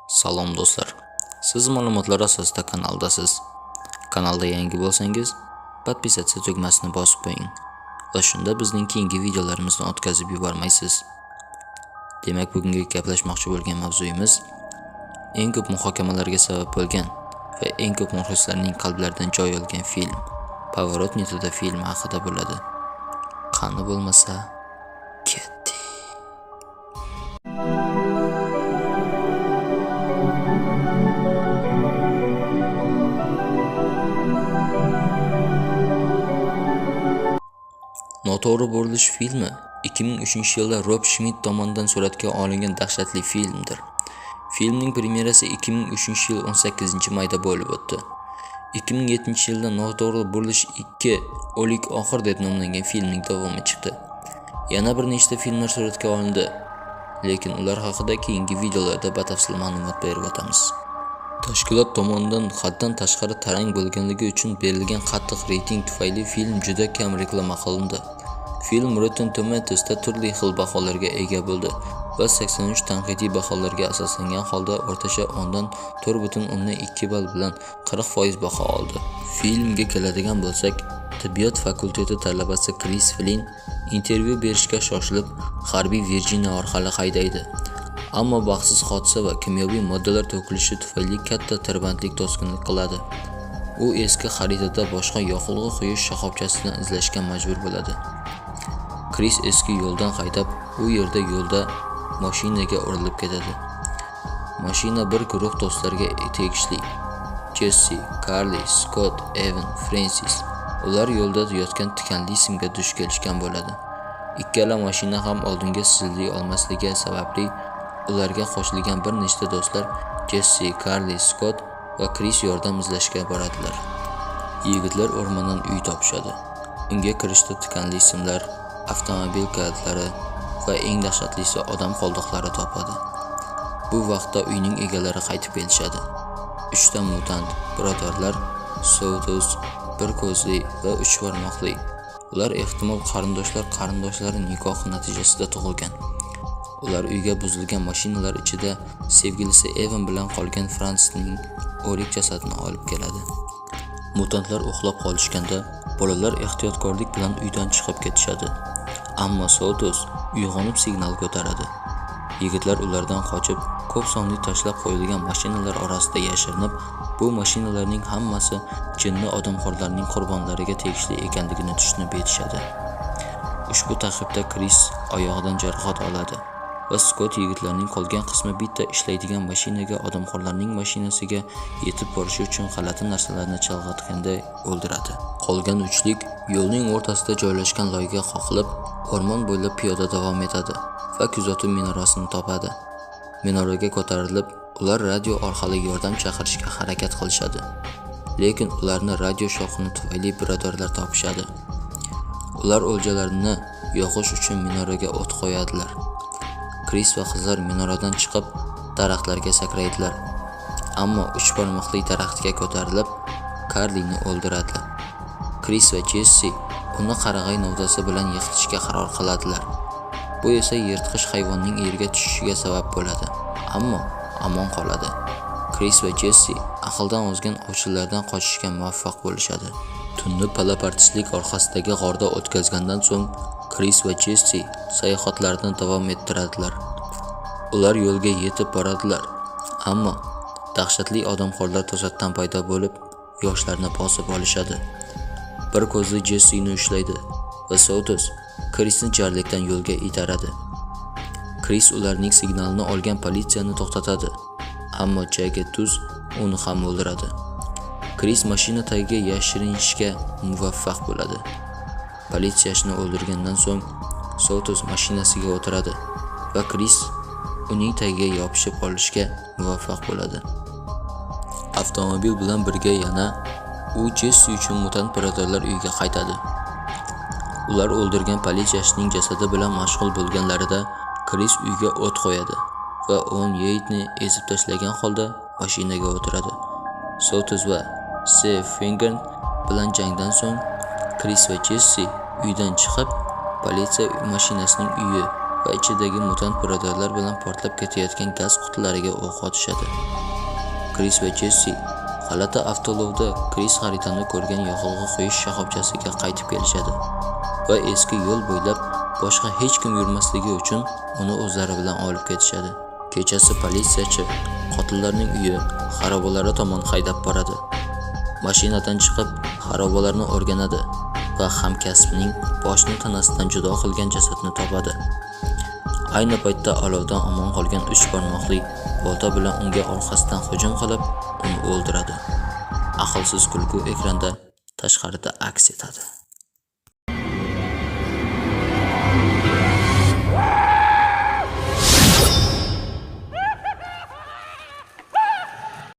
Salom do'stlar. Siz ma'lumotlar asosida kanaldasiz. Kanalda yangi bo'lsangiz, podpisatsiya tugmasini bosib qo'ying va shunda bizning keyingi videolarimizni o'tkazib yubormaysiz. Demak, bugungi gaplashmoqchi bo'lgan mavzuyimiz eng ko'p muhokamalarga sabab bo'lgan va eng ko'p muxlislarning qalblaridan joy olgan film Pavorot не туда filmi haqida bo'ladi. Qani bo'lmasa, ketdik. Noto'g'ri burilish filmi 2003-yilda Rob Schmidt tomonidan suratga olingan dahshatli filmdir. Filmning premyerasi 2003-yil 18-mayda bo'lib o'tdi. 2007-yilda Noto'g'ri burilish 2 o'lik oxir deb nomlangan filmning davomi chiqdi. Yana bir nechta filmlar suratga olindi, lekin ular haqida keyingi videolarda batafsil ma'lumot berib o'tamiz. Tashkilot tomonidan haddan tashqari tarang bo'lganligi uchun berilgan qattiq reyting tufayli film juda kam reklama qilindi. Film Rotten Tomatoes'da turli xil baholarga ega bo'ldi va 83 tanqidiy baholarga asoslangan holda o'rtacha 10dan 4.2 ball bilan 40% baho oldi. Filmga keladigan bo'lsak, tibbiyot fakulteti talabasi Chris Flynn intervyu berishga shoshilib, G'arbiy Virjiniya orqali haydaydi. Ammo baxtsiz hodisa va kimyoviy moddalar to'kilishi tufayli katta tirbandlik to'sqinlik qiladi. U eski xaritada boshqa yoqilg'i quyish shoxobchasini izlashga majbur bo'ladi. Chris eski yo'ldan haydab, u yerda yo'lda mashinaga urilib ketadi. Mashina bir guruh do'stlarga tegishli. Jesse, Carly, Scott, Evan, Francis. Ular yo'lda yotgan tikanli simga duch kelishgan bo'ladi. Ikkala mashina ham oldinga sizilay olmasligi sababli ularga qo'shilgan bir nechta do'stlar Jesse, Carly, Scott va Chris yordam izlashga boradilar. Yigitlar o'rmondan uy topishadi. Unga kirishda tikanli simlar, avtomobil kalitlari va eng dahshatlisi odam qoldiqlari topadi. Bu vaqtda uyning egalari qaytib kelishadi. 3 ta mutant birodarlar, Sawtooth, bir ko'zli va 3 barmoqli. Ular ehtimol qarindoshlari nikohi natijasida tug'ilgan. Ular uyga buzilgan mashinalar ichida sevgilisi Evan bilan qolgan Fransning o'lik jasadini olib keladi. Mutantlar uxlab qolishganda bolalar ehtiyotkorlik bilan uydan chiqib ketishadi. Ammo Sawtooth uyg'onib signal ko'taradi. Yigitlar ulardan qochib, ko'p sonli tashlab qo'yilgan mashinalar orasida yashirinib, bu mashinalarning hammasi jinni odamxo'rlarning qurbonlariga tegishli ekanligini tushunib yetishadi. Ushbu ta'qibda Chris oyog'idan jarohat oladi va Scott yigitlarning qolgan qismi bitta ishlaydigan mashinaga odamxo'rlarning mashinasiga yetib borish uchun g'alati narsalarni chalg'itganda o'ldiradi. Qolgan uchlik yo'lning o'rtasida joylashgan loyga qoqilib, o'rmon bo'ylab piyoda davom etadi va kuzatuv minorasini topadi. Minoraga ko'tarilib, ular radio orqali yordam chaqirishga harakat qilishadi. Lekin ularni radio shovqini tufayli birodarlar topishadi. Ular o'ljalarini yoqish uchun minoraga o't qo'yadilar. Chris va qizlar minoradan chiqib, daraxtlarga sakraydilar. Ammo 3 barmoqli daraxtga ko'tarilib, Carlyni o'ldiradilar. Chris va Jesse uni qarag'ay novdasi bilan yiqitishga qaror qiladilar. Bu esa yirtqich hayvonning yerga tushishiga sabab bo'ladi, ammo omon qoladi. Chris va Jesse aqldan ozgan ovchilardan qochishga muvaffaq bo'lishadi. Tunni palapartistlik orqasidagi g'orda o'tkazgandan so'ng Chris va Jesse sayohatlarini davom ettiradilar. Ular yo'lga yetib boradilar, ammo dahshatli odamxo'rlar to'satdan paydo bo'lib, yoshlarni bosib olishadi. Bir ko'zli Jessini ushlaydi va Sawtooth Chrisni jarlikdan yo'lga itaradi. Chris ularning signalini olgan politsiyani to'xtatadi, ammo Jagged Tooth uni ham o'ldiradi. Chris mashina tagiga yashirinishga muvaffaq bo'ladi. Politsiyachini o'ldirgandan so'ng Sawtooth mashinasiga o'tiradi va Chris uning tagiga yopishib olishga muvaffaq bo'ladi. Avtomobil bilan birga yana u Jesse uchun mutant birodarlar uyiga qaytadi. Ular o'ldirgan politsiyachining jasadi bilan mashg'ul bo'lganlarida Chris uyga o't qo'yadi va Owen Yate'ni ezib tashlagan holda mashinaga o'tiradi. Sawtooth va Steve Finger bilan jangdan so'ng Chris va Jesse uydan chiqib, politsiya mashinasining uyi va ichidagi mutant birodarlar bilan portlab ketayotgan gaz qutilariga o'q otishadi. Kris va Jessi g'alati avtoulovda Kris xaritani ko'rgan yoqilg'i quyish shoxobchasiga qaytib kelishadi va eski yo'l bo'ylab boshqa hech kim yurmasligi uchun uni o'zlari bilan olib ketishadi. Kechasi politsiyachi qotillarning uyi xarobalari tomon haydab boradi. Mashinadan chiqib xarobalarni o'rganadi va hamkasbining boshni tanasidan judo qilgan jasadni topadi. Ayni paytda olovdan omon qolgan 3 barmoqli bolta bilan unga orqasidan hujum qilib, uni o'ldiradi. Aqlsiz kulgu ekranda tashqarida aks etadi.